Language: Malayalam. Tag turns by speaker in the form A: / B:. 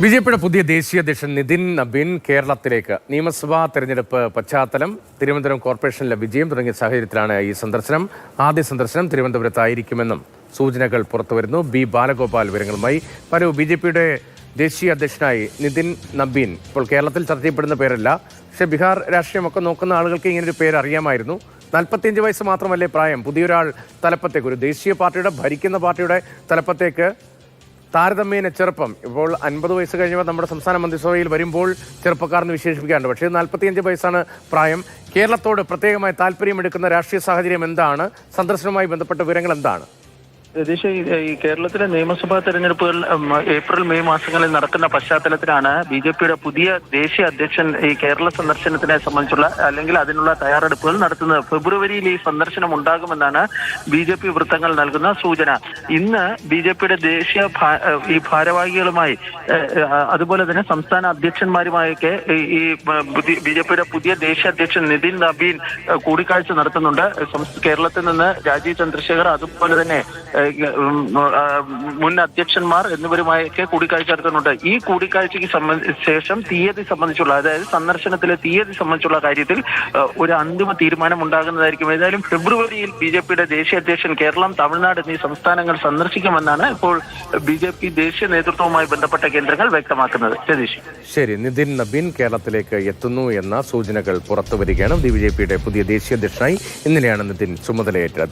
A: ബിജെപിയുടെ പുതിയ ദേശീയ അധ്യക്ഷൻ നിതിൻ നബീൻ കേരളത്തിലേക്ക് നിയമസഭാ തെരഞ്ഞെടുപ്പ് പശ്ചാത്തലം, തിരുവനന്തപുരം കോർപ്പറേഷനിലെ വിജയം തുടങ്ങിയ സാഹചര്യത്തിലാണ് ഈ സന്ദർശനം. ആദ്യ സന്ദർശനം തിരുവനന്തപുരത്തായിരിക്കുമെന്നും സൂചനകൾ പുറത്തുവരുന്നു. ബി ബാലഗോപാൽ വിവരങ്ങളുമായി. പലു ബിജെപിയുടെ ദേശീയ അധ്യക്ഷനായി നിതിൻ നബീൻ ഇപ്പോൾ കേരളത്തിൽ ചർച്ച ചെയ്യപ്പെടുന്ന പേരല്ല, പക്ഷേ ബീഹാർ രാഷ്ട്രീയമൊക്കെ നോക്കുന്ന ആളുകൾക്ക് ഇങ്ങനൊരു പേര് അറിയാമായിരുന്നു. 45 വയസ്സ് മാത്രമല്ലേ പ്രായം. പുതിയൊരാൾ തലപ്പത്തേക്ക്, ഒരു ദേശീയ പാർട്ടിയുടെ, ഭരിക്കുന്ന പാർട്ടിയുടെ തലപ്പത്തേക്ക് താരതമ്യേന ചെറുപ്പം. ഇപ്പോൾ 50 വയസ്സ് കഴിഞ്ഞപ്പോൾ നമ്മുടെ സംസ്ഥാന മന്ത്രിസഭയിൽ വരുമ്പോൾ ചെറുപ്പക്കാരെന്ന് വിശേഷിപ്പിക്കാറുണ്ട്. പക്ഷേ 45 വയസ്സാണ് പ്രായം. കേരളത്തോട് പ്രത്യേകമായി താല്പര്യമെടുക്കുന്ന രാഷ്ട്രീയ സാഹചര്യം എന്താണ്? സന്ദർശനവുമായി ബന്ധപ്പെട്ട വിവരങ്ങൾ എന്താണ്?
B: രതീഷ്, ഈ കേരളത്തിലെ നിയമസഭാ തെരഞ്ഞെടുപ്പുകൾ ഏപ്രിൽ മെയ് മാസങ്ങളിൽ നടക്കുന്ന പശ്ചാത്തലത്തിലാണ് ബിജെപിയുടെ പുതിയ ദേശീയ അധ്യക്ഷൻ ഈ കേരള സന്ദർശനത്തിനെ സംബന്ധിച്ചുള്ള അല്ലെങ്കിൽ അതിനുള്ള തയ്യാറെടുപ്പുകൾ നടത്തുന്നത്. ഫെബ്രുവരിയിൽ ഈ സന്ദർശനം ഉണ്ടാകുമെന്നാണ് ബിജെപി വൃത്തങ്ങൾ നൽകുന്ന സൂചന. ഇന്ന് ബിജെപിയുടെ ദേശീയ ഈ ഭാരവാഹികളുമായി അതുപോലെ തന്നെ സംസ്ഥാന അധ്യക്ഷന്മാരുമായൊക്കെ ഈ ബിജെപിയുടെ പുതിയ ദേശീയ അധ്യക്ഷൻ നിതിൻ നബീൻ കൂടിക്കാഴ്ച നടത്തുന്നുണ്ട്. കേരളത്തിൽ നിന്ന് രാജീവ് ചന്ദ്രശേഖർ, അതുപോലെ തന്നെ മുൻ അധ്യക്ഷന്മാർ എന്നിവരുമായൊക്കെ കൂടിക്കാഴ്ച നടത്തുന്നുണ്ട്. ഈ കൂടിക്കാഴ്ചയ്ക്ക് ശേഷം തീയതി സംബന്ധിച്ചുള്ള, അതായത് സന്ദർശനത്തിലെ തീയതി സംബന്ധിച്ചുള്ള കാര്യത്തിൽ ഒരു അന്തിമ തീരുമാനം ഉണ്ടാകുന്നതായിരിക്കും. ഏതായാലും ഫെബ്രുവരിയിൽ ബിജെപിയുടെ ദേശീയ അധ്യക്ഷൻ കേരളം, തമിഴ്നാട് എന്നീ സംസ്ഥാനങ്ങൾ സന്ദർശിക്കുമെന്നാണ് ഇപ്പോൾ ബിജെപി ദേശീയ നേതൃത്വവുമായി ബന്ധപ്പെട്ട കേന്ദ്രങ്ങൾ വ്യക്തമാക്കുന്നത്. രതീഷ്,
A: ശരി. നിതിൻ നബീൻ കേരളത്തിലേക്ക് എത്തുന്നു എന്ന സൂചനകൾ പുറത്തുവരികയാണ്. ബിജെപിയുടെ പുതിയ ദേശീയ അധ്യക്ഷനായി ഇന്നലെയാണ് നിതിൻ ചുമതലയേറ്റത്.